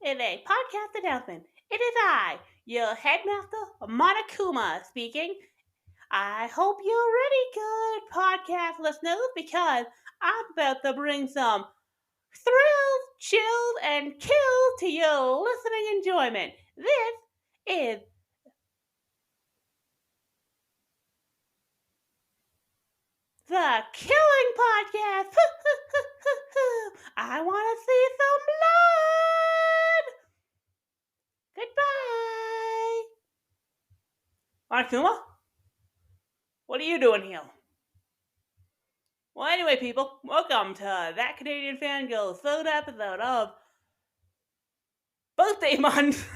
is a podcast announcement. It is I, your headmaster, Monokuma, speaking. I hope you're ready, good podcast listeners, because I'm about to bring some thrills, chills, and kills to your listening enjoyment. This is the Killing Podcast. I want to see some blood. Goodbye. Monokuma, what are you doing here? Well, anyway, people, welcome to That Canadian Fangirl third episode of Birthday Month.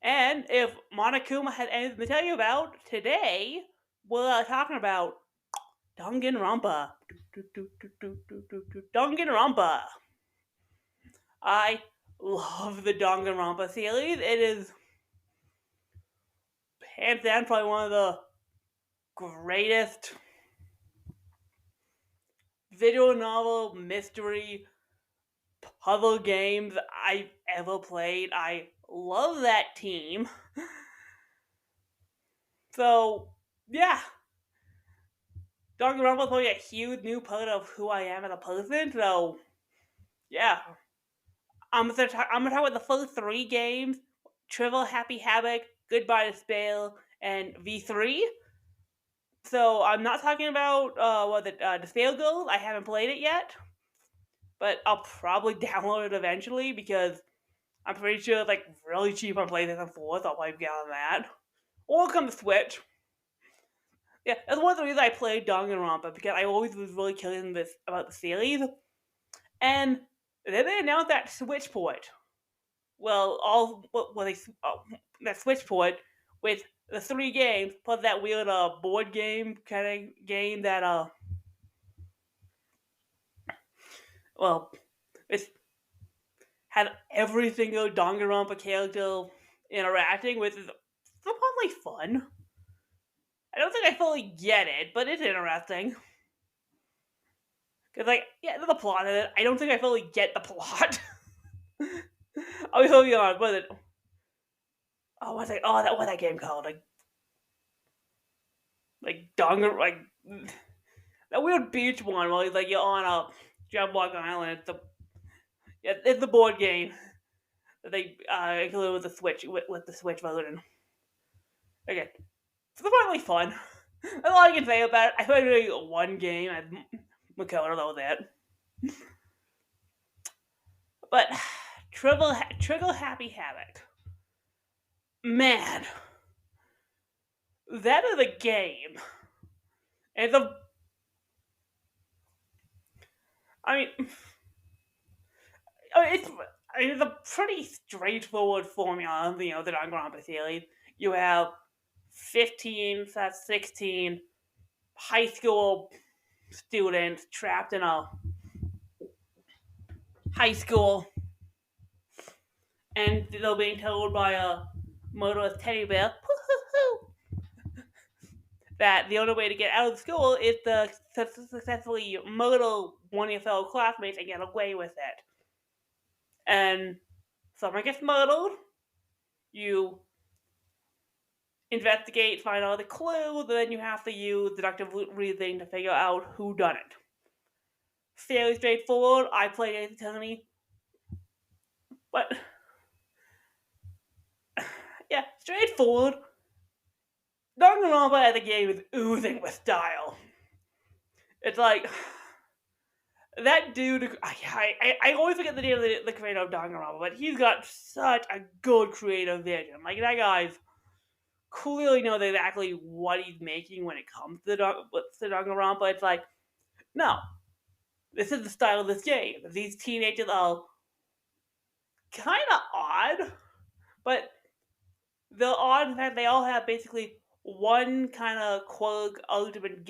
And if Monokuma had anything to tell you about, today we're talking about Danganronpa. Danganronpa. I love the Danganronpa series. It is hands down probably one of the greatest visual novel mystery puzzle games I've ever played. I love that team. So, yeah. Danganronpa is probably a huge new part of who I am as a person. So, yeah. I'm gonna talk about the first three games: Trivial Happy Havoc, Goodbye Despair, and V3. So I'm not talking about Despair goes. I haven't played it yet, but I'll probably download it eventually because I'm pretty sure it's like really cheap on PlayStation 4, so I'll probably get on that. Or it'll come to Switch. Yeah, that's one of the reasons I played Danganronpa, because I always was really curious about the series. And then they announced that Switch port. Well, that Switch port with the three games, plus that weird board game kind of game that it had every single Danganronpa character interacting with. It's probably fun. I don't think I fully get it, but it's interesting. Because, there's a plot in it. I don't think I fully get the plot. I'll be totally honest, was it? Oh, what's that game called? That weird beach one where you're on a Jablock Island. It's the board game that they included with the Switch with the Switch version. Okay, it's finally fun. That's all I can say about it. I played really one game. I had Makoto, that was it. But Trivial Happy Havoc, man, that is a game. And it's a pretty straightforward formula of the Danganronpa series. You have 15, so that's 16 high school students trapped in a high school, and they're being told by a murderous teddy bear that the only way to get out of the school is to successfully murder one of your fellow classmates and get away with it. And someone gets murdered, you investigate, find all the clues, then you have to use deductive reasoning to figure out who done it. Fairly straightforward. I played Ace Attorney, but yeah, straightforward. Danganronpa as a game is oozing with style. It's like that dude. I always forget the name of the creator of Danganronpa, but he's got such a good creative vision. Like, that guy's clearly knows exactly what he's making when it comes to Danganronpa. It's like, no, this is the style of this game. These teenagers are kind of odd, but they're odd in fact they all have basically one kind of quirk, ultimate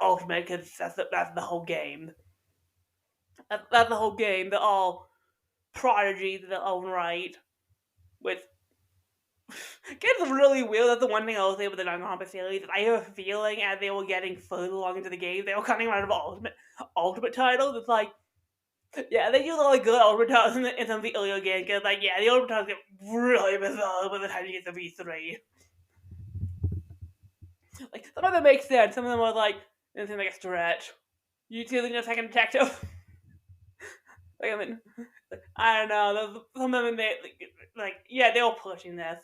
ultimate, because that's the whole game. That's the whole game. They're all prodigies in their own right, with gets really weird. That's the one thing I will say with the Danganronpa series. I have a feeling as they were getting further along into the game, they were coming out of ultimate titles. It's like, Yeah, they use all the good overtones in some of the earlier games, because, like, yeah, the overtones get really bizarre by the time you get to V3. Like, some of them make sense, some of them are like, it seems like a stretch. You two think a second detective? Like, I mean, I don't know, some of them, like, yeah, they were pushing this.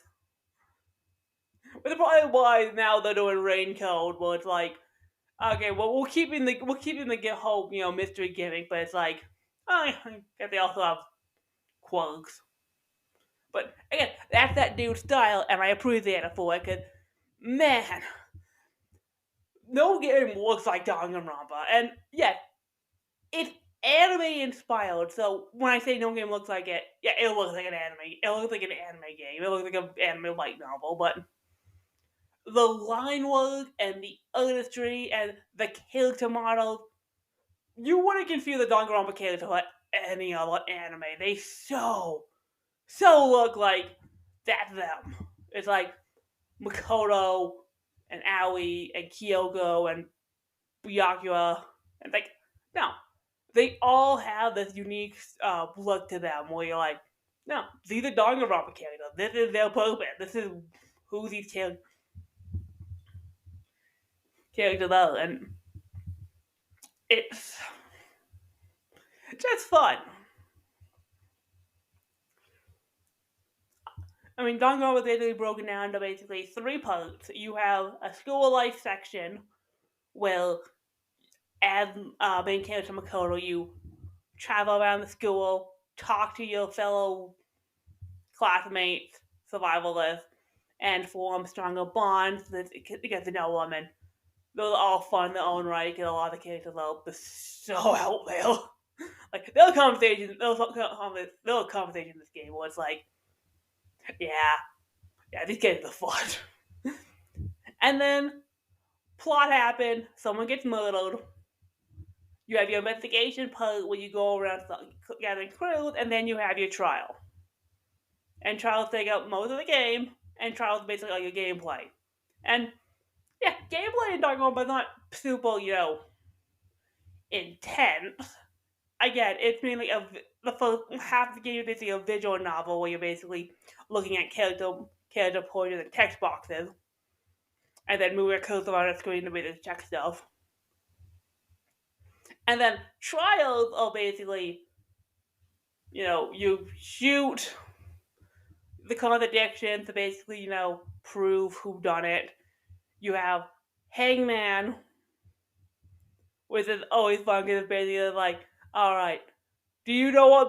But the probably why now they're doing Raincoat, where it's like, okay, well, we're keeping the whole, mystery gimmick, but it's like, oh, I guess they also have quirks. But again, that's that dude's style, and I appreciate it for it, because, man, no game looks like Danganronpa. And yeah, it's anime inspired, so when I say no game looks like it, yeah, it looks like an anime. It looks like an anime game. It looks like an anime light novel, but the line work and the artistry and the character models, you wouldn't confuse the Danganronpa character with any other anime. They so look like that's them. It's like Makoto and Aoi and Kyoko and Byakuya and, like, no, they all have this unique look to them where you're like, no, these are Danganronpa characters. This is their purpose. This is who these characters are, and it's just fun. I mean, Danganronpa is basically broken down into basically three parts. You have a school life section where, as main character Makoto, you travel around the school, talk to your fellow classmates, survivalists, and form stronger bonds to get to know them. And those are all fun in their own right, because a lot of the characters are so out there. Like, there are conversations in this game where it's like, yeah, these games are fun. And then, plot happened, someone gets murdered, you have your investigation part where you go around gathering clues, and then you have your trial. And trials take up most of the game, and trials basically are your gameplay. And yeah, gameplay in Danganronpa is not super, intense. Again, it's mainly the first half of the game is basically a visual novel where you're basically looking at character pointers and text boxes, and then moving a cursor on a screen to basically check stuff. And then trials are basically, you shoot the contradiction to basically, prove who done it. You have Hangman, which is always fun because it's basically like, all right, do you know what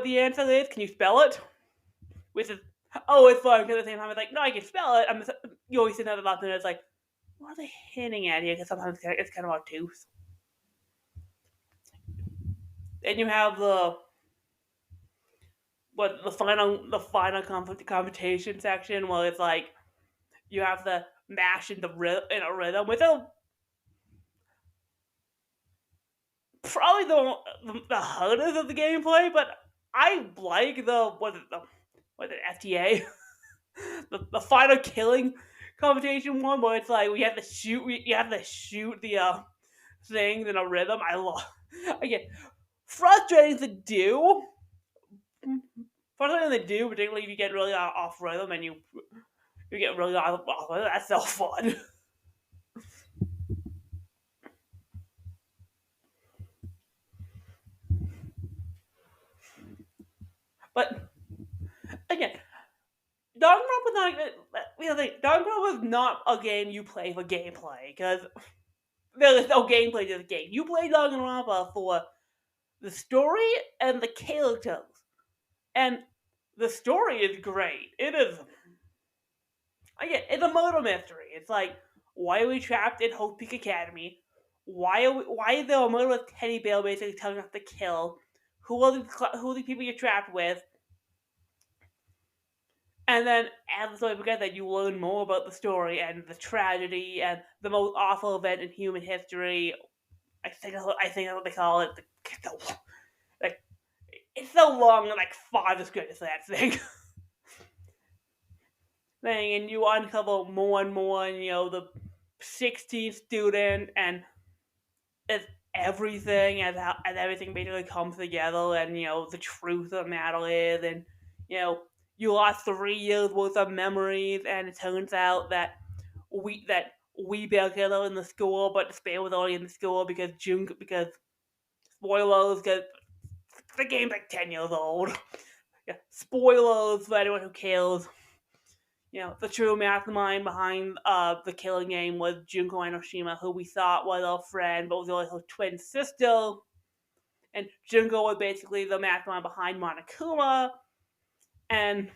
the answer is? Can you spell it? Which is always fun because at the same time it's like, no, I can spell it. You always see another option and it's like, what are they hinting at here? Because sometimes it's kind of obtuse. Then you have the final computation section where it's like you have to mash in a rhythm, which is probably the hardest of the gameplay, but I like the FTA, the final killing computation one where it's like you have to shoot the things in a rhythm. I love, again, frustrating to do. Frustrating to do, particularly if you get really off rhythm and you get really off rhythm. That's so fun. But again, Danganronpa is not a game you play for gameplay, because there is no gameplay to the game. You play Danganronpa for the story and the characters, and the story is great. It is, again, it's a murder mystery. It's like, why are we trapped in Hope Peak Academy? Why is there a murderous teddy bear basically telling us to kill? Who are the people you're trapped with? And then, as the story progresses, you learn more about the story and the tragedy and the most awful event in human history. I think that's what they call it. Like, it's so long, like 5 descriptors for that thing. And you uncover more and more, and the 16th student, and it's everything and everything basically comes together, and the truth of the matter is, and you know you lost 3 years worth of memories, and it turns out that we built it in the school, but the spell was already in the school because spoilers, because the game's like 10 years old. Yeah, spoilers for anyone who cares. The true mastermind behind the killing game was Junko Enoshima, who we thought was our friend, but was really her twin sister. And Junko was basically the mastermind behind Monokuma, and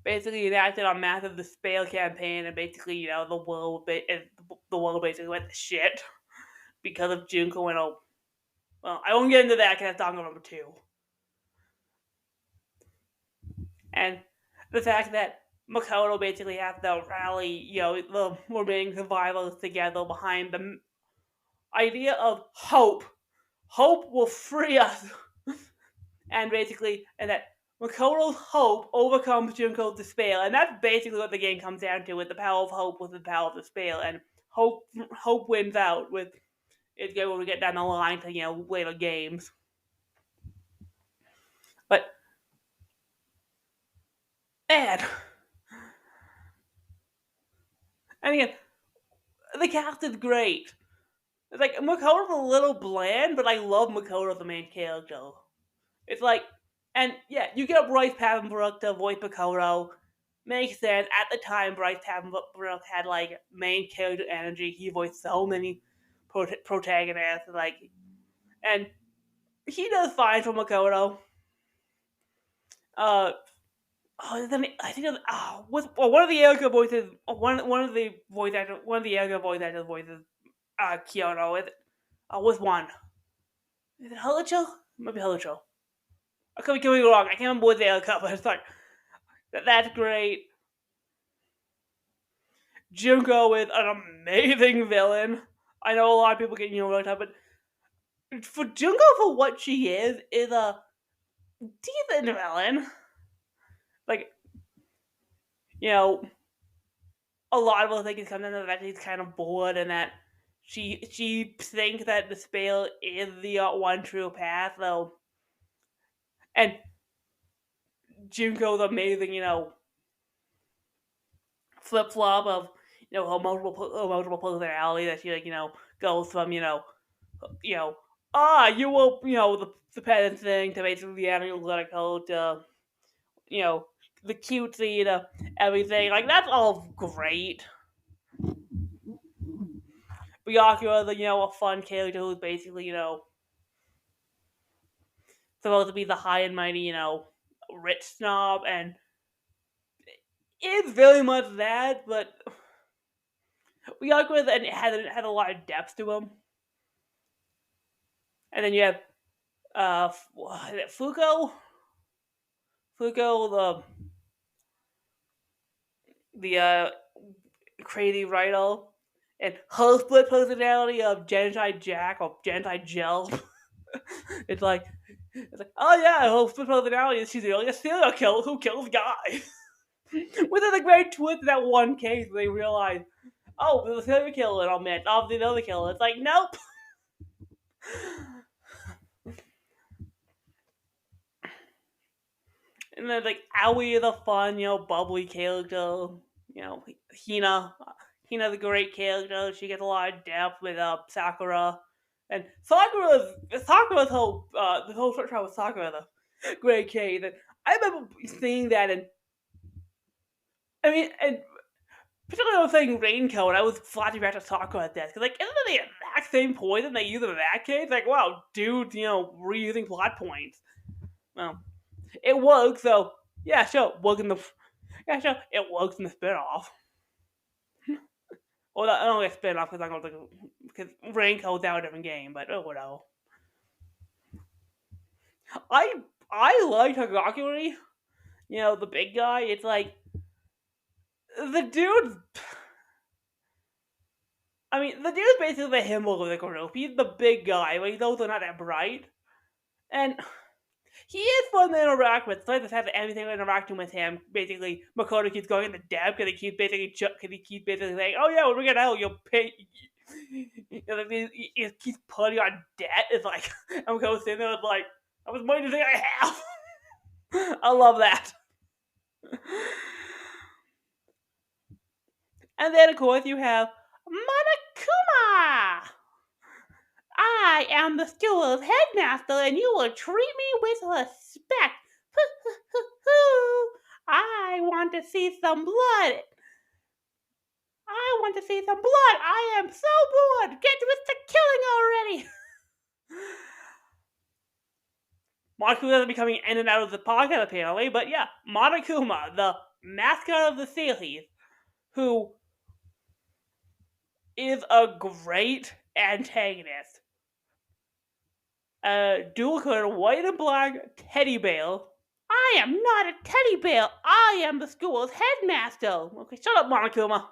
basically enacted a massive despair campaign, and basically, the world basically went to shit because of Junko and well, I won't get into that because that's Danganronpa 2. And the fact that Makoto basically has to rally, the remaining survivors together behind the idea of hope. Hope will free us. And that Makoto's hope overcomes Junko's despair. And that's basically what the game comes down to, with the power of hope with the power of despair. And hope wins out with it when we get down the line to, later games. But, man. And again, the cast is great. It's like, Makoto's a little bland, but I love Makoto as the main character. It's like, and yeah, you get Bryce Papenbrook to voice Makoto. Makes sense. At the time, Bryce Papenbrook had, like, main character energy. He voiced so many protagonists, and he does fine for Makoto. Then I think one of the Erica voices, one of the Erica voice actors voices Kyoto. Was one. Is it Hulucho? Maybe Hulucho. I could be wrong. I can't remember what the Erica, but it's like that's great. Junko is an amazing villain. I know a lot of people get really tough, but for Junko, for what she is a decent villain. Like, a lot of people think it's coming down to that she's kind of bored, and that she thinks that the spell is the one true path, though. And Junko's amazing, flip flop of her multiple personality, that she goes from you will the peasant thing to basically the analytical to the cutesy to everything. Like, that's all great. Byakuya is a fun character who's basically supposed to be the high and mighty rich snob, and it's very much that, but Byakuya had a lot of depth to him. And then you have Fuko, the crazy writer, and her split personality of Gentai Jack or Gentai Gel. It's like, oh yeah, her split personality is she's really a serial killer who kills guys. Within the great twist in that one case, they realize, oh, there's a serial killer in our midst. Obviously, another killer. It's like, nope. And then, like, Aoi is a fun, bubbly character. Hina's a great character. She gets a lot of depth with Sakura. And Sakura's whole the whole short trial with Sakura is a great case. And I remember seeing that, and particularly when I was saying Raincoat, I was flashing back to Sakura at this. Because, like, isn't it the exact same poison they use in that case? Like, wow, dude, reusing plot points. Well, it works, so yeah, sure, it works in the spin-off. Well, I don't get spin-off because Raincoat's out of a different game, but whatever. I like Hagakure, the big guy. It's like, the dude's basically the Himmel of the group. He's the big guy, but he's also not that bright. And he is fun to interact with. So the fact that everything interacting with him, basically, Makoto keeps going into depth because he keeps basically saying, "Oh yeah, when we get out, you'll pay. like, he keeps putting on debt. It's like I'm going sitting there, it's like how much money do you think I have? I love that. And then of course you have Monokuma. I am the school's headmaster, and you will treat me with respect. I want to see some blood. I want to see some blood. I am so bored. Get with the killing already. Monokuma is becoming in and out of the podcast apparently, but yeah, Monokuma, the mascot of the series, who is a great antagonist. Dual colored white and black teddy bear. I am not a teddy bear. I am the school's headmaster. Okay, shut up, Monokuma.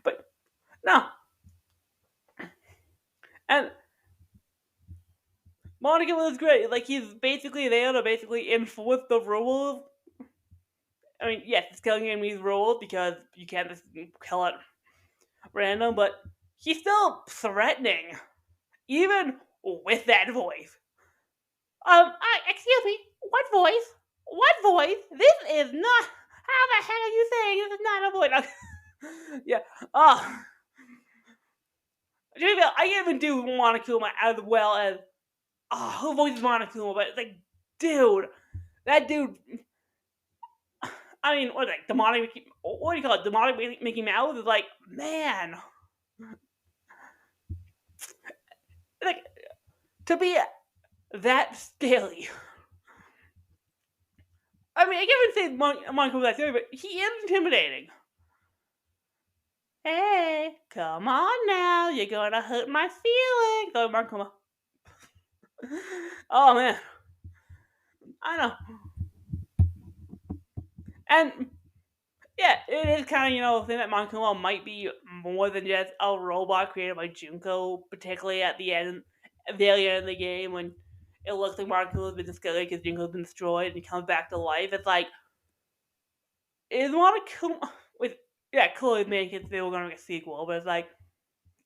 But no. And Monokuma is great. Like, he's basically there to basically enforce the rules. I mean, yes, it's killing him these rules because you can't just kill it random, but he's still threatening, even with that voice. Excuse me, what voice? What voice? This is not. How the heck are you saying this is not a voice? Yeah. I can't even do Monokuma as well as. Who voices Monokuma? But it's like, dude, that dude. I mean, what is it? Demonic. What do you call it? Demonic Mickey Mouse is like, man. Like, to be that scary. I mean, I can't even say Monokuma that scary, but he is intimidating. Hey, come on now. You're gonna hurt my feelings. Oh, Monokuma. Oh, man. I know. And, yeah, it is kind of, a thing that Monokuma might be more than just a robot created by Junko, particularly at the end, very end of the game when it looks like Monokuma has been discovered because Junko's been destroyed and he comes back to life. It's like, is Monokuma with clearly making they were gonna make a sequel, but it's like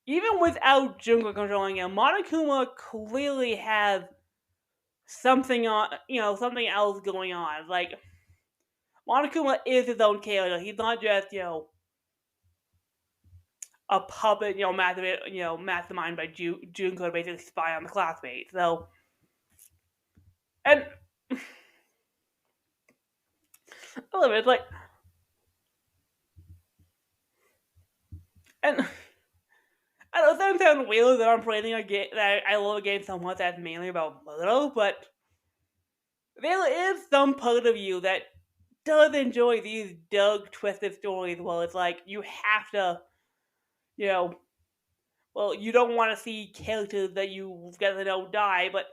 even without Junko controlling him, Monokuma clearly has something on something else going on. It's like Monokuma is his own character. He's not just, a puppet, mastermind by Junko to basically spy on the classmates. So and I love it. It's like and I don't know, it sounds weird that I'm playing a game that I love a game so much that's mainly about Moto, but there is some part of you that does enjoy these dark, twisted stories. Well, it's like you have to, you know, you don't want to see characters that you get to know die, but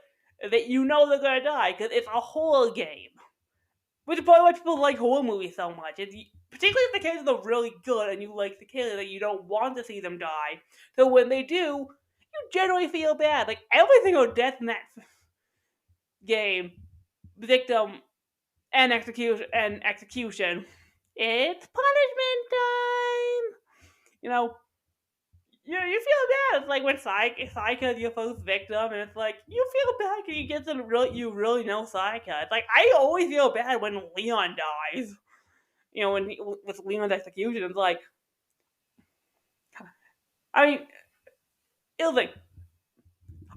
that you know they're gonna die because it's a horror game. Which is probably why people like horror movies so much. Particularly if the characters are really good and you like the character that you don't want to see them die. So when they do, you generally feel bad. Like every single death in that game, victim and execution, it's punishment time. You feel bad. It's like when Saika is your first victim, and it's like you feel bad because you really know Saika. It's like I always feel bad when Leon dies. With Leon's execution, it's like, I mean, it was like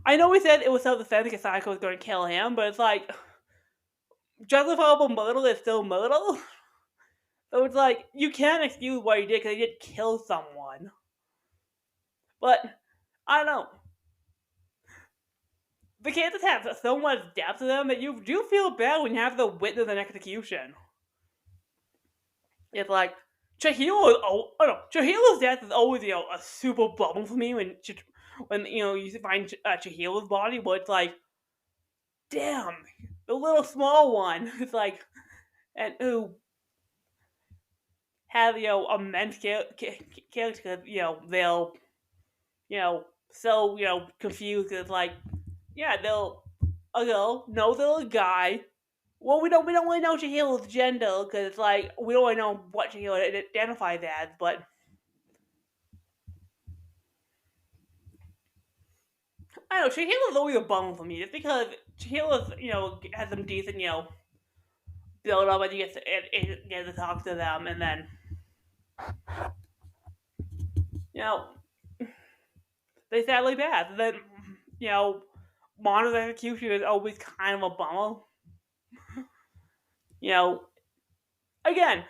I know we said it was self-defense because Saika was going to kill him, but it's like justifiable murder is still murder. So it's like you can't excuse what he did because he did kill someone. But I don't know. The characters have so much depth to them that you do feel bad when you have to witness an execution. It's like Chihiro's death is always a super bummer for me when you find Chihiro's body, but it's like, damn, the little small one. It's like, and who have immense character, they'll so confused. It's like, yeah, they'll a girl, no, they're a guy. Well, we don't really know Chihiro's gender because it's like we don't really know what Chihiro identifies as, but I don't know, Shahila's always a bum for me, just because Shahila's, has some decent, build up and you get to talk to them, and then, you know, they sadly pass. And then, you know, Mono's execution is always kind of a bummer. You know, again,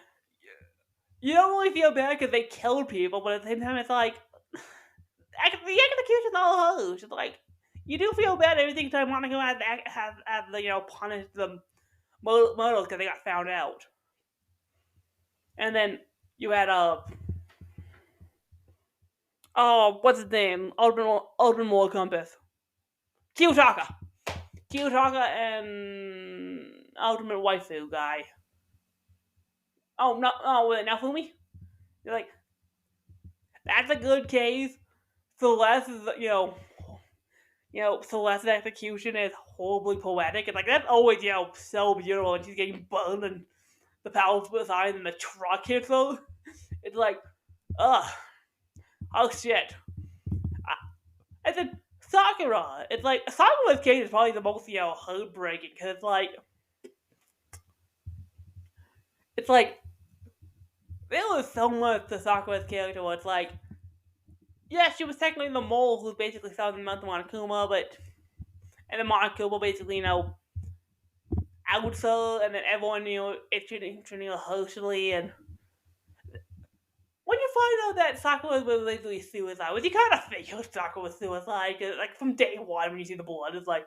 you don't really feel bad because they killed people, but at the same time, it's like, the execution's all hers. It's like, you do feel bad every single time Monica has punished the models because they got found out. And then you had, what's his name? Ultimate Moral Compass. Kiyotaka. Kiyotaka and Ultimate Waifu guy. Oh, no, now Hifumi? You're like, that's a good case. Celeste is, Celeste's execution is horribly poetic. And, like, that's always, so beautiful. And she's getting burned and the power side and the truck hits her. It's like, ugh. Oh, shit. And then Sakura. It's like, Sakura's case is probably the most, heartbreaking. Because, it's like, there was so much to Sakura's character where it's like, yeah, she was technically the mole who basically found the mental Monokuma, and then Monokuma basically, outs her, and then everyone, is treating her harshly, and when you find out that Sakura was basically suicide, which you kind of figured Sakura was suicide, cause, like, from day one when you see the blood, it's like,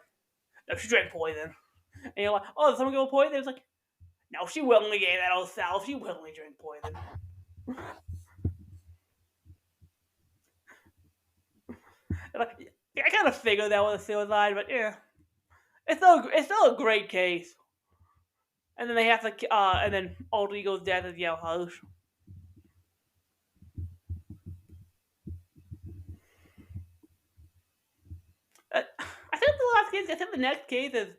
no, she drank poison. And you're like, oh, did someone give her poison? It's like, no, she willingly gave that herself, she willingly drank poison. Like, I kind of figured that was a suicide, but yeah, it's still a great case. And then they have to, and then Alter Ego's death is harsh. I think the last case. I think the next case is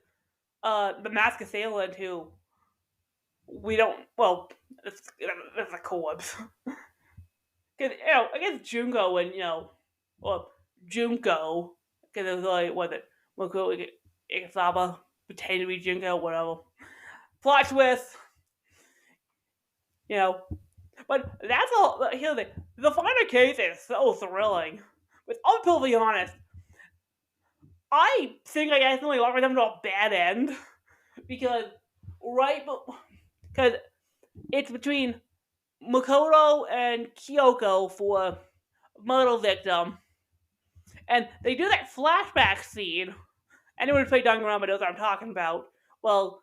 the Masked Assailant, who we don't. Well, it's a corpse. Because against Junko and Junko, because it was like Moko Ikasaba pretending to be Junko, whatever. Plot twist, But that's all. Here's the thing: the final case is so thrilling. But I'll be honest, I think I accidentally offered them to a bad end because because it's between Makoto and Kyoko for murder victim, and they do that flashback scene. Anyone who played Danganronpa knows what I'm talking about. Well,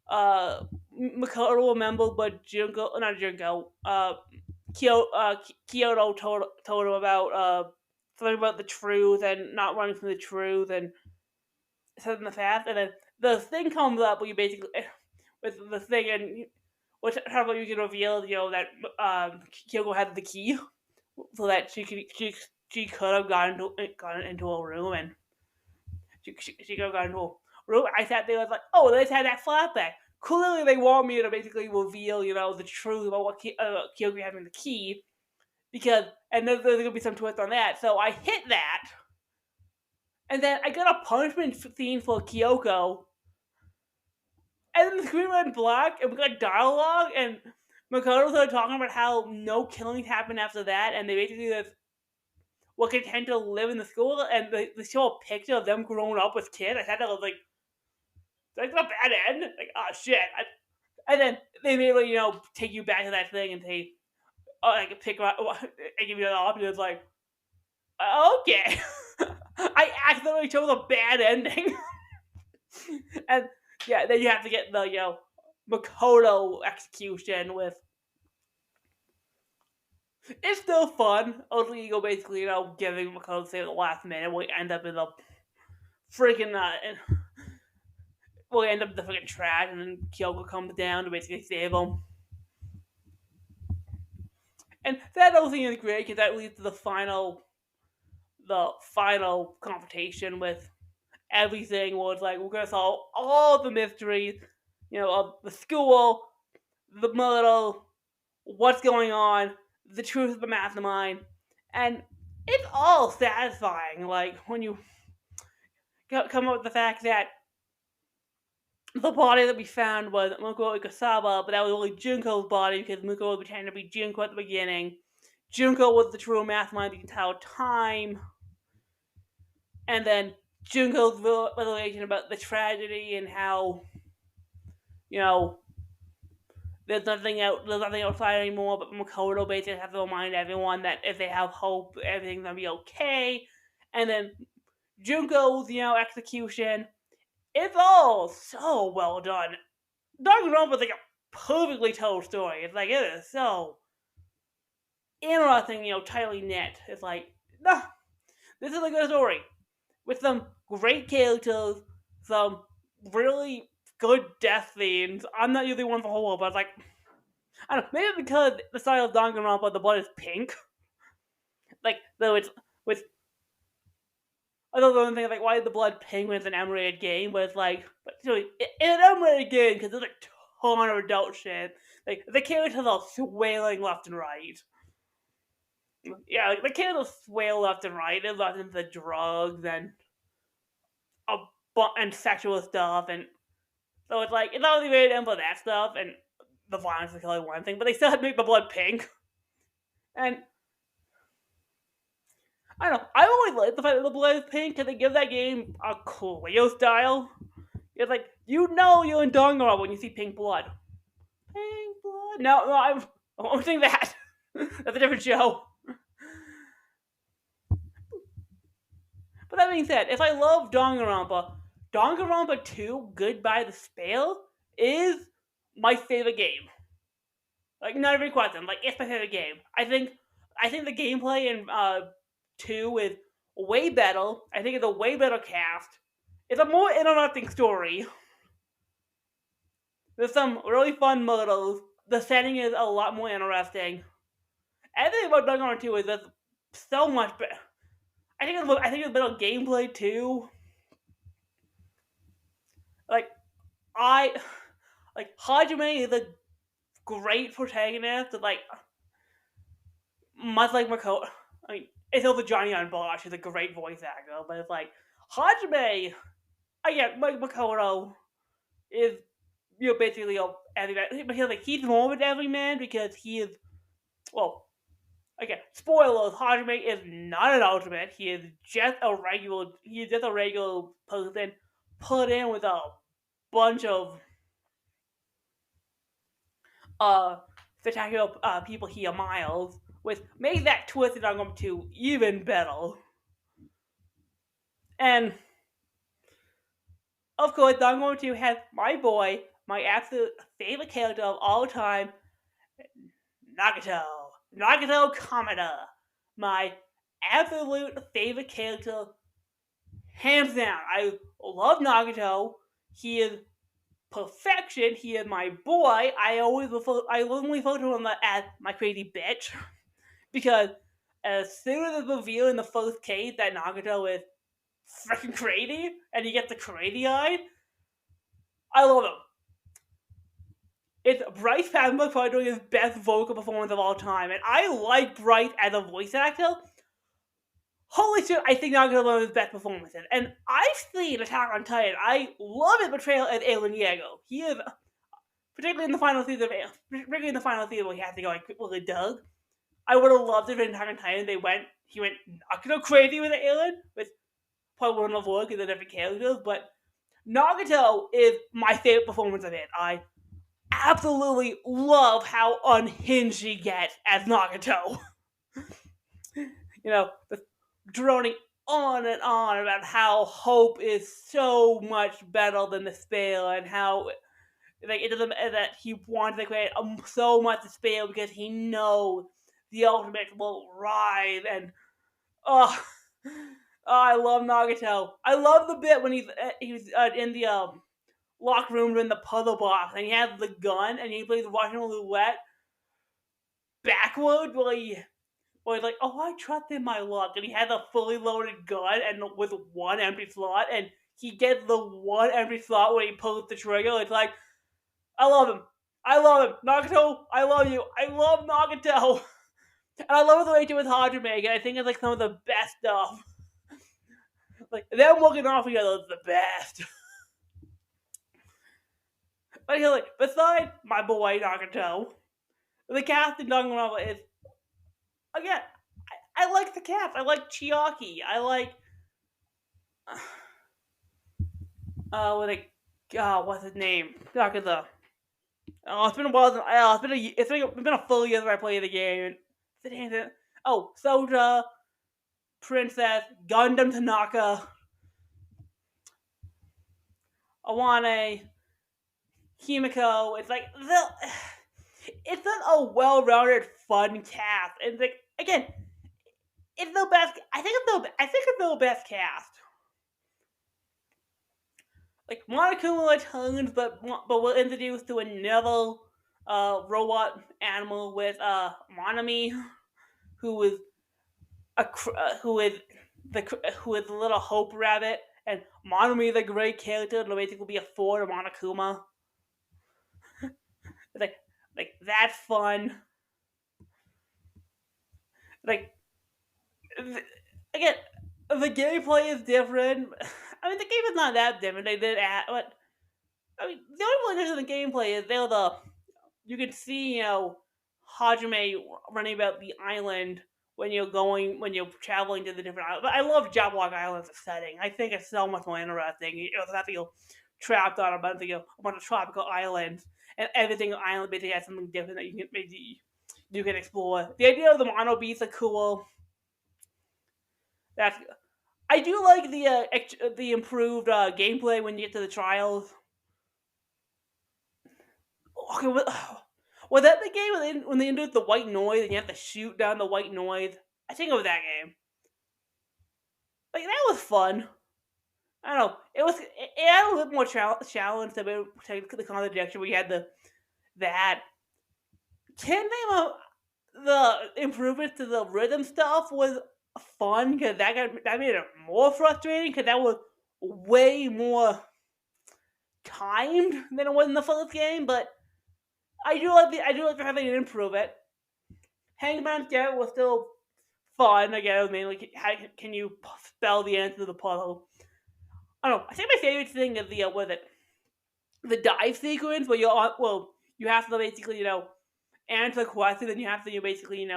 Makoto remembered what Kyoto told him about something about the truth and not running from the truth and said in the past, and then the thing comes up where you basically with the thing and which how about you can reveal that Kyoko had the key so that she could have gotten into a room and she could have gotten into a room. I sat there and was like, oh, they just had that flashback. Clearly, they want me to basically reveal, the truth about what Kyoko having the key, because and there's gonna be some twist on that. So I hit that, and then I got a punishment scene for Kyoko, and then the screen went black, and we got dialogue, and Makoto started talking about how no killings happened after that, and they basically just were content to live in the school, and they show a picture of them growing up as kids. I thought that was like, that's a bad end. Like, oh shit. And then they immediately, take you back to that thing and say, oh, like, pick up, and give you an option. It's like, okay. I accidentally chose a bad ending. And yeah, then you have to get the, Makoto execution with. It's still fun. Alter Ego basically, giving Makoto say the last minute. We end up in the freaking, we end up in the freaking trash, and then Kyoko comes down to basically save him. And that whole thing is great because that leads to the final confrontation with everything where it's like we're gonna solve all the mysteries, of the school, the murder, what's going on, the truth of the mastermind, and it's all satisfying. Like when you come up with the fact that the body that we found was Muko Ikasawa, but that was only Junko's body because Muko was pretending to be Junko at the beginning. Junko was the true mastermind the entire time. And then Junko's revelation about the tragedy and how, you know, there's nothing outside anymore, but Makoto basically has to remind everyone that if they have hope, everything's gonna be okay. And then Junko's, execution. It's all so well done. Danganronpa is like a perfectly told story. It's like, it is so interesting, tightly knit. It's like, nah, this is a good story. With some great characters, some really good death scenes. I'm not usually one for horror, but it's like, I don't know, maybe because the style of Danganronpa, the blood is pink. Like, though it's with. I don't know anything like why is the blood pink when it's an M-rated game, but it's like, but in an M-rated game because there's a ton of adult shit. Like the characters are swailing left and right. Yeah, like the characters swail left and right. They're left into the drugs a and sexual stuff, and so it's like it's not really rated M for that stuff, and the violence is only one thing, but they still had to make the blood pink. And I don't know. I always like the fact that the blood is pink because they give that game a Cleo style. It's like you're in Danganronpa when you see pink blood. Pink blood? No, I'm saying that. That's a different show. But that being said, if I love Danganronpa, Danganronpa 2 Goodbye the Spell is my favorite game. Like, not every question. Like, it's my favorite game. I think the gameplay in 2 is way better. I think it's a way better cast. It's a more interesting story. There's some really fun murders. The setting is a lot more interesting. Everything about Danganronpa 2 is just so much better. I think it's better gameplay too. Like Hajime is a great protagonist. Like much like Makoto. I mean, it's also Johnny on Bosch who's a great voice actor, but it's like Hajime. Like Makoto is basically everyman, but he's more of an everyman because he is spoilers. Hajime is not an ultimate. He is just a regular. He is just a regular person put in with a bunch of spectacular people he admires, which makes that twist in Danganronpa 2 even better. And of course, Danganronpa 2 has my boy, my absolute favorite character of all time, Nagato Kamada. My absolute favorite character, hands down. I love Nagato. He is perfection. He is my boy. I only refer to him as my crazy bitch because as soon as it's revealed in the first case that Nagato is freaking crazy and he gets the crazy eye, I love him. It's Bryce Padma probably doing his best vocal performance of all time, and I like Bryce as a voice actor. Holy shit, I think Nagato is one of his best performances. And I've seen Attack on Titan. I love his portrayal as Eren Yeager. He is, particularly in the final season where he has to go like really Doug. I would have loved it if in Attack on Titan he went Nagato crazy with Eren, which probably wouldn't have worked in the different characters, but Nagato is my favorite performance of it. I absolutely love how unhinged he gets as Nagato. The droning on and on about how hope is so much better than despair and how it doesn't that he wants to create so much despair because he knows the ultimate will rise and I love Nagato. I love the bit when he's in the locker room in the puzzle box and he has the gun and he plays Russian roulette backwards while he's like, oh, I trust in my luck, and he has a fully loaded gun and with one empty slot, and he gets the one empty slot when he pulls the trigger. It's like, I love him. Nagato, I love you. I love Nagato. And I love the way he did with Hajime. I think it's like some of the best stuff. Like them looking off each other is the best. Like, besides my boy Nagato, the cast in Danganronpa is again. I like the cast. I like Chiaki. I like what what's his name? Nagato. Oh, it's been a while. It's been a full year that I played the game. Oh, Soja, Princess, Gundam Tanaka, Awane, Himiko. It's not a well-rounded, fun cast. And like again, it's the best. I think it's the best cast. Like Monokuma returns, but we're introduced to another robot animal with Monami, who is who is who is the little Hope Rabbit, and Monami is a great character to basically be a forward to Monokuma. like that's fun. Like again, the gameplay is different. I mean, the game is not that different. They did add, but I mean, the only difference in the gameplay is you can see Hajime running about the island when you're traveling to the different islands. But I love Jablock Island's setting. I think it's so much more interesting. You don't have to go trapped on a bunch of tropical islands, and every single island basically has something different that you can explore. The idea of the mono beasts are cool. That's I do like the improved gameplay when you get to the trials. Okay, was that the game when they introduced the white noise and you have to shoot down the white noise? I think it was that game. Like that was fun. I don't know. It had a little more challenge to be able to take the contradiction. We had that. Can't name the improvements to the rhythm stuff was fun because that made it more frustrating because that was way more timed than it was in the first game. But I do like how they did improve it. Hangman's Get was still fun. Again, it was mainly how can you spell the answer to the puzzle. I don't know. I think my favorite thing is the dive sequence where you have to basically answer the question and you have to basically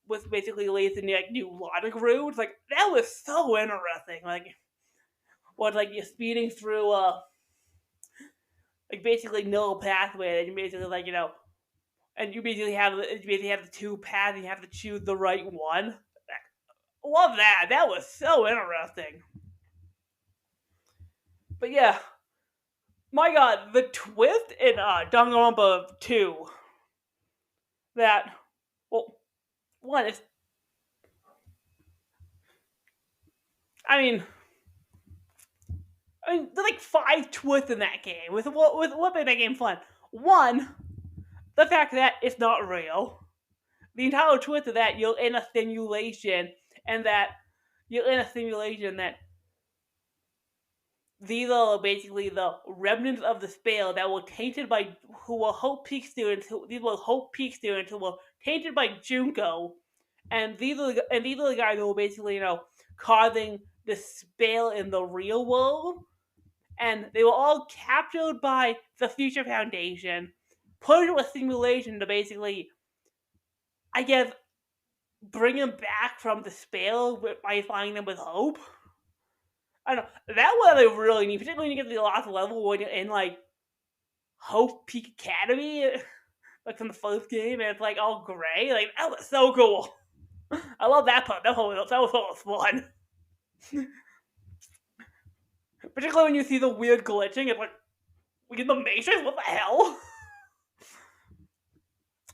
with basically leads in new logic routes. Like that was so interesting. You're speeding through basically no pathway and you basically and you basically have the two paths and you have to choose the right one. Love that. That was so interesting. But yeah, my God, the twist in Danganronpa 2 that one is, I mean, there's like 5 twists in that game. With what made that game fun? One, the fact that it's not real. The entire twist of that you're in a simulation, and that these are basically the remnants of the spell that were tainted by who were Hope Peak students. These were Hope Peak students who were tainted by Junko, and these are the guys who were basically causing the spell in the real world. And they were all captured by the Future Foundation, put into a simulation to basically, I guess, bring them back from the spell by finding them with hope. I don't know. That was really neat, particularly when you get to the last level when you're in Hope Peak Academy, from the first game, and it's all gray. Like that was so cool. I love that part. That was fun. Particularly when you see the weird glitching, it's we get the Matrix. What the hell?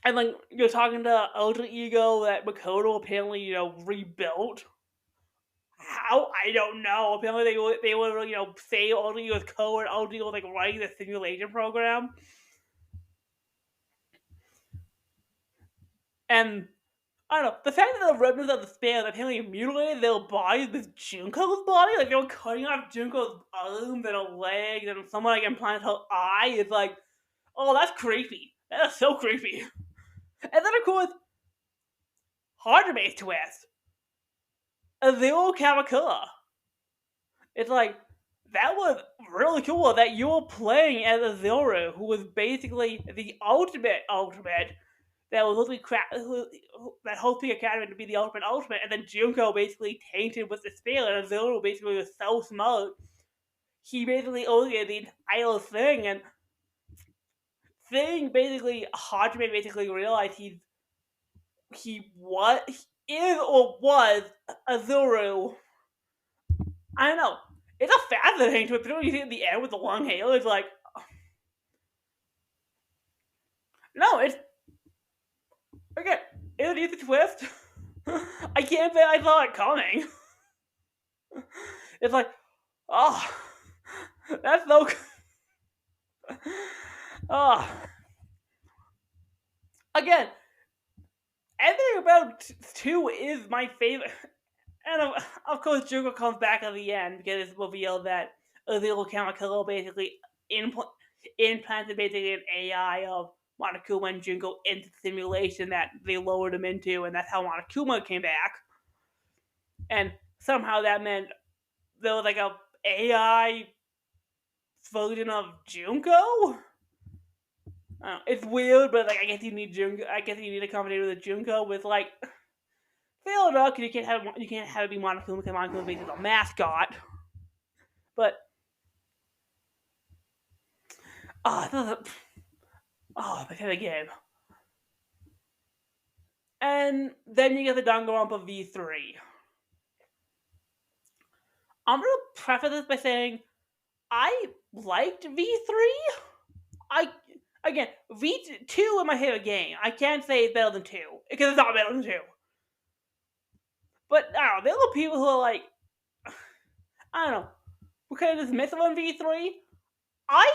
And you're talking to Alter Ego that Makoto apparently rebuilt. How? I don't know. Apparently they would say Alter Ego's code. Alter Ego writing the simulation program. And I don't know, the fact that the remnants of the spell apparently mutilated their bodies with Junko's body, they were cutting off Junko's arms and her legs, and someone implanted her eye, is oh, that's creepy. That is so creepy. And then of course, Hajime's twist. Azuro Kamakura. It's like that was really cool that you were playing as a Zoro who was basically the ultimate that was literally that hoping Academy to be the ultimate, and then Junko basically tainted with despair, and Zoro basically was so smart. He basically owed the entire thing, and basically Hajime basically realized he is or was a Zoro. I don't know. It's a fascinating to it, but when you see at the end with the long hair, it's like no, it's okay. It is a twist. I can't say I saw it coming. It's like, oh, that's so. Oh, again, everything about two is my favorite. And of course, Junko comes back at the end because it's revealed that Azul Kamakuro basically implanted basically an AI of Monokuma and Junko into the simulation that they lowered him into, and that's how Monokuma came back. And somehow that meant there was like a AI version of Junko. It's weird, but like I guess you need Junko. I guess you need a combination with a Junko with like fair enough. You can't have it be Monokuma because Monokuma is a mascot. But my favorite game. And then you get the Danganronpa V3. I'm gonna preface this by saying I liked V3. I again V2 is my favorite game. I can't say it's better than 2 because it's not better than 2. But I don't know. There are people who are like, I don't know, who kind of dismissive on V3. I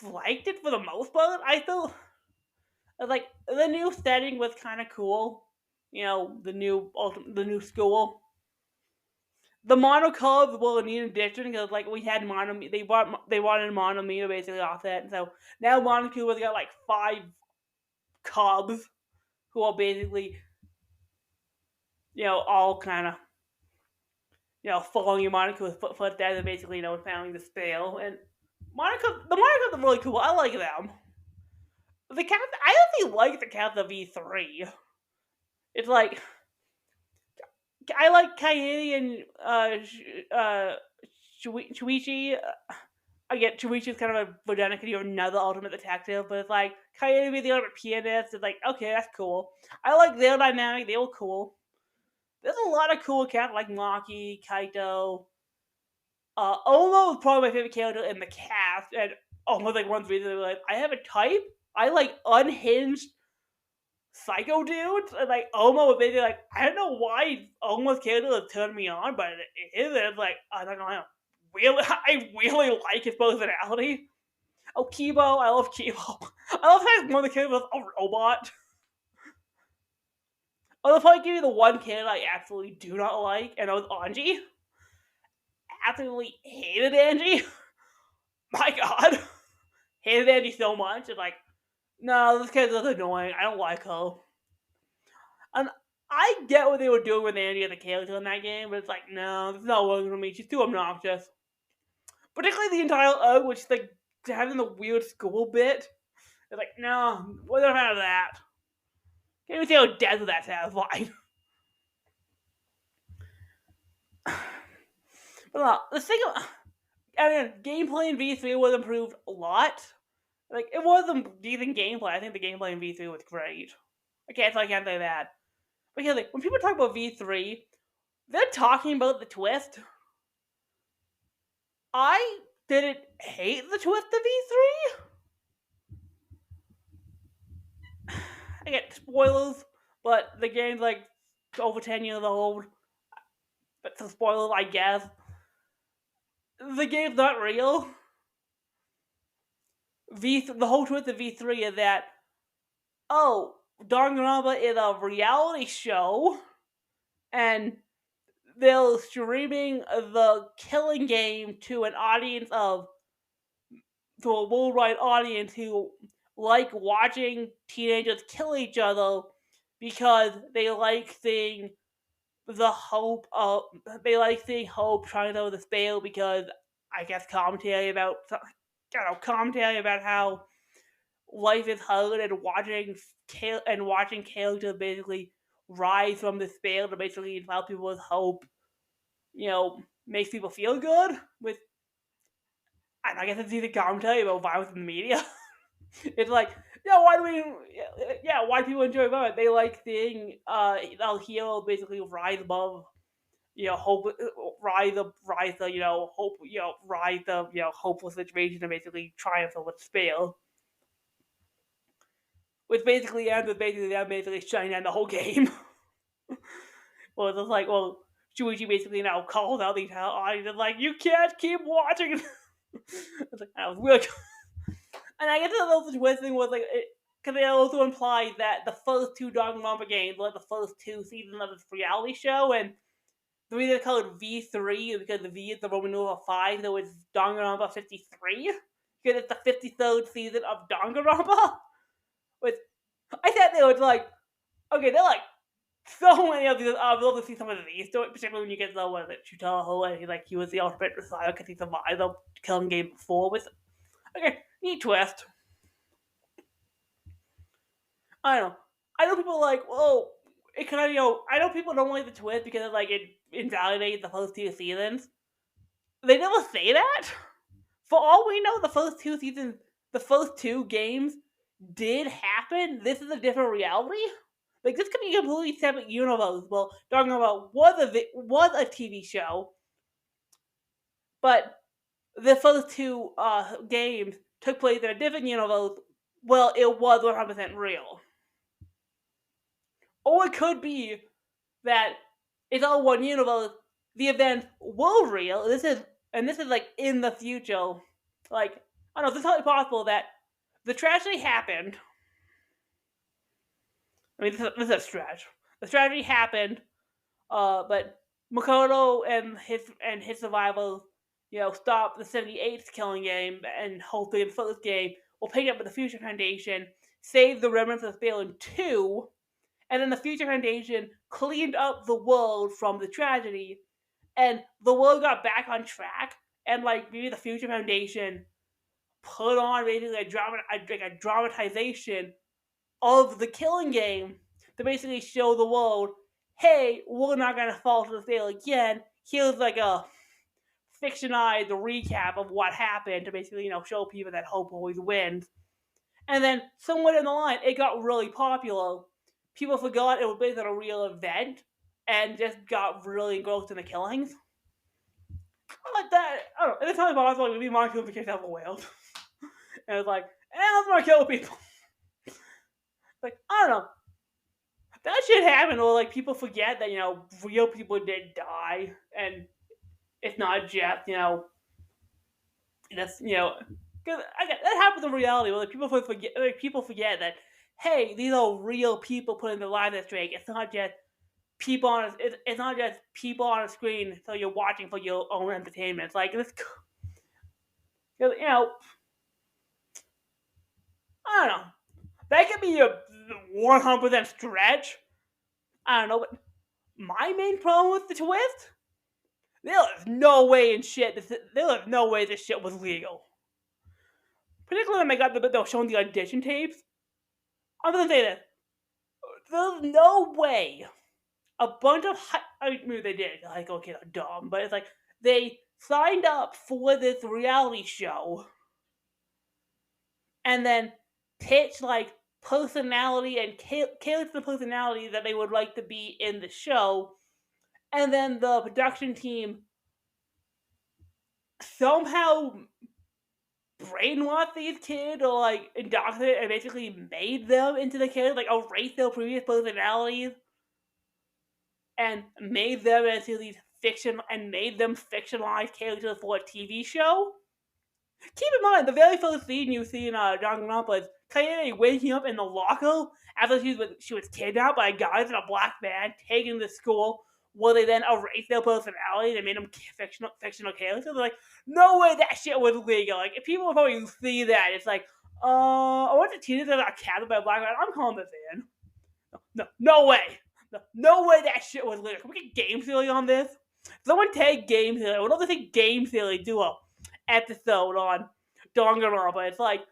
liked it for the most part. I still like the new setting was kind of cool. You know, the new school. The mono colors were a neat addition because like we had mono. They wanted mono me to basically offset, and so now Monocuba's got like 5 cubs who are basically all kind of following your Monocuba's footsteps and basically founding the spell. And the Monocubs are really cool. I like them. The cats, I actually like the cats of V3. It's like I like Kaede and Shuichi. I get Shuichi's kind of a vagina because you're another ultimate detective, but it's like Kaede be the ultimate pianist. It's like, okay, that's cool. I like their dynamic. They were cool. There's a lot of cool cats like Maki, Kaito. Olo is probably my favorite character in the cast, and almost like one reason like I have a type. I like unhinged psycho dudes, and like Omo was basically like I don't know why Omo's character has turned me on, but it is. It's like I don't know. I really like his personality. Oh, Kibo, I love Kibo. I love how one of the characters was a robot. I'll probably give you the one character I absolutely do not like, and that was Anji. Absolutely hated Anji. My God, hated Anji so much. It's like, no, this character's annoying. I don't like her. And I get what they were doing with Andy as a character in that game, but it's like, no, this is not working for me. She's too obnoxious. Particularly the entire arc, which is like having the weird school bit. It's like, no, we're not out of that. Can't even see how death of that satisfying. But no, the thing, gameplay in V3 was improved a lot. Like, it was a decent gameplay. I think the gameplay in V3 was great. I can't say that. Because like, when people talk about V3, they're talking about the twist. I didn't hate the twist of V3. I get spoilers, but the game's like over 10 years old. But some spoilers, I guess. The game's not real. The whole twist of V3 is that, Danganronpa is a reality show, and they're streaming the killing game to a worldwide audience who like watching teenagers kill each other because they like seeing the hope of they like seeing Hope trying to the spell because I guess commentary about how life is hard and watching characters basically rise from the spell to basically inspire people with hope, makes people feel good. With and I guess it's either commentary about violence in the media. It's like, yeah, why do we? Yeah, why do people enjoy violence? They like seeing a hero basically rise above, hope, rise the, hope, rise the, hopeless situation and basically triumph over despair. Which basically ends with them basically shutting down the whole game. Well, it's just like, well, Shuichi basically now calls out the entire audience and like, you can't keep watching. It's like, that was weird. And I guess the little twist thing was like, because it also implied that the first two Danganronpa games were like the first two seasons of this reality show, and the reason it's called V3 is because the V is the Roman numeral 5, so it's Danganronpa 53, because it's the 53rd season of Danganronpa. Which I thought they were like, okay, they're like, so many of these. I'd love to see some of these stories, particularly when you get to the one that Chutaho, and he was the ultimate Messiah because he survived the killing game before. With okay, neat twist. I don't know. I know people are like, well, it kind of I know people don't like the twist because it invalidates the first two seasons. They never say that. For all we know, the first two seasons, the first two games did happen. This is a different reality. Like, this could be a completely separate universe. Well, talking about was a TV show, but the first two games took place in a different universe. Well, it was 100% real. Or it could be that it's all one universe. The events were real. This is like in the future. Like, I don't know. This is totally possible that the tragedy happened. I mean, this is a stretch. The tragedy happened, but Makoto and his survivors, stopped the 78th killing game, and hopefully in the first game will pick up with the Future Foundation, save the remnants of the in 2, and then the Future Foundation cleaned up the world from the tragedy, and the world got back on track, and maybe the Future Foundation put on basically a dramatization of the killing game to basically show the world, hey, we're not gonna fall to the fail again. Here's a fictionalized recap of what happened to basically, show people that hope always wins. And then somewhere in the line, it got really popular. People forgot it was based on a real event and just got really engrossed in the killings. Like that, I don't know. At the time, I was like, we want to kill the kids out of the world. And it was like, let's not kill people. Like, I don't know. That shit happened, or people forget that real people did die, and it's not just that's because that happens in reality. Where people forget that, hey, these are real people putting their lives at stake. It's not just people on it's not just people on a screen, so you're watching for your own entertainment. It's like this, I don't know. That could be a 100% stretch. I don't know, but my main problem with the twist, there is no way this shit was legal. Particularly when they were showing the audition tapes. I'm gonna say this. There's no way a bunch of maybe they did. Okay, they're dumb, but it's like they signed up for this reality show and then pitched personality and character the personality that they would like to be in the show, and then the production team somehow brainwashed these kids or indoctrinated and basically made them into the kids, erased their previous personalities and made them into these fictionalized characters for a TV show. Keep in mind, the very first scene you see in Danganronpa is Kaede waking up in the locker after she was kidnapped by guys in a black van, taken to school, where they then erased their personality and made them fictional characters. They're like, no way that shit was legal. If people would probably see that, it's like, I want the teenagers that got captured by a black man. I'm calling this in. No way. No way that shit was lit. Can we get Game Theory on this? Someone tag Game Theory. I would love to see Game Theory do a episode on Danganronpa. It's like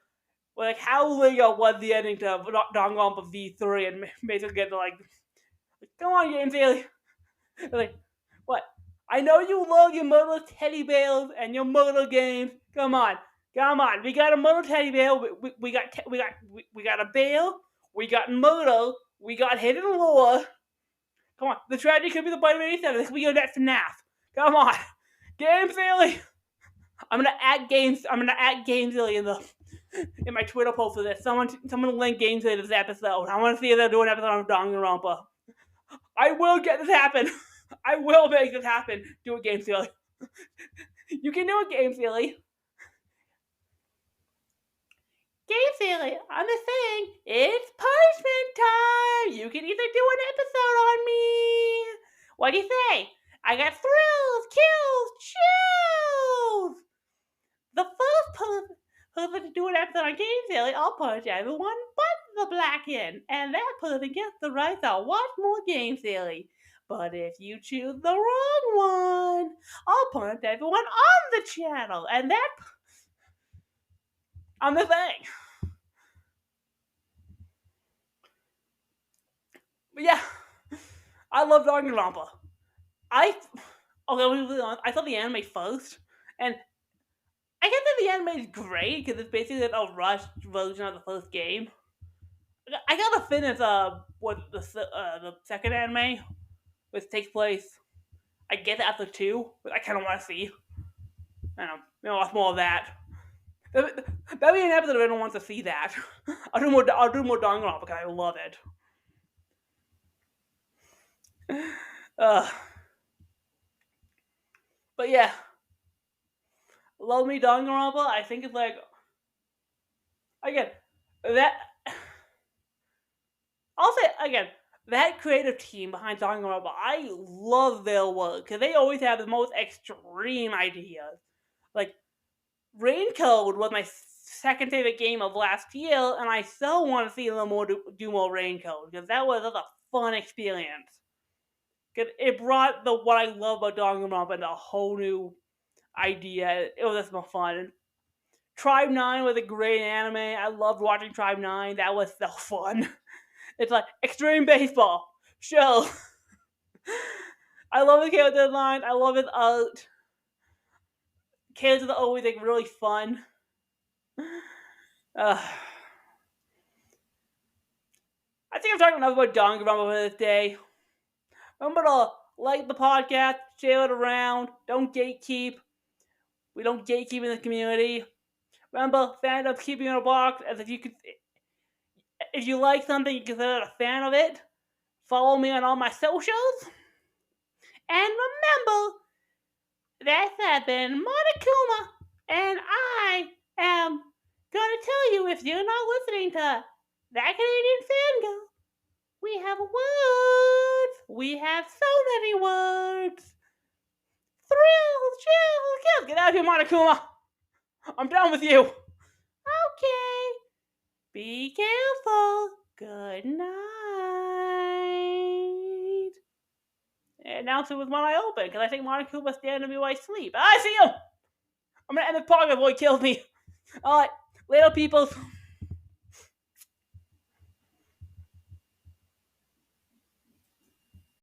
how Lego was the ending to Danganronpa V3 and basically get to come on, Game Theory. Like, what? I know you love your Moto teddy bears and your Moto games. Come on. We got a Moto teddy bear. We got a bear. We got Moto. We got Hidden Lore. Come on. The tragedy could be the Bite of 87. This could be your next FNAF. Come on. Game Theory. I'm gonna add Game Theory in my Twitter post for this. Someone link Game Theory to this episode. I want to see if they're doing an episode of Danganronpa. I will get this happen. I will make this happen. Do a Game Theory. You can do a Game Theory. Game Theory, I'm just saying, it's punishment time. You can either do an episode on me. What do you say? I got thrills, kills, chills. The first person to do an episode on Game Theory, I'll punish everyone but the Blacken. And that person gets the right to watch more Game Theory. But if you choose the wrong one, I'll punish everyone on the channel. And that... I'm the thing. But yeah, I love Danganronpa. I saw the anime first, and I guess that the anime is great because it's basically a rushed version of the first game. I gotta finish the second anime, which takes place, I guess, after 2, but I kind of want to see. I don't know, lots more of that. That'd be an episode if anyone wants to see that. I'll do more Danganronpa because I love it. But yeah, love me Danganronpa. I think it's again that. I'll say again, that creative team behind Danganronpa, I love their work because they always have the most extreme ideas. Like Raincode was my second favorite game of last year, and I still want to see them do more Raincode because that was a fun experience. Because it brought what I love about Danganronpa into a whole new idea. It was just more fun. And Tribe 9 was a great anime. I loved watching Tribe 9. That was so fun. It's like extreme baseball. Show. I love the character design. I love his art. Characters are always really fun. I think I'm talking enough about Danganronpa for this day. Remember to like the podcast, share it around, don't gatekeep. We don't gatekeep in the community. Remember, fandom keeping in a box, as if you like something, you consider a fan of it. Follow me on all my socials. And remember, that's been Monokuma, and I am gonna tell you, if you're not listening to That Canadian Fangirl, we have words. We have so many words. Thrills, chills, kills. Get out of here, Monokuma. I'm done with you. Okay. Be careful. Good night. And now it was one I opened because I think Monokuma's standing to me while I sleep. I see him. I'm gonna end this podcast before he kills me. All right, later, people.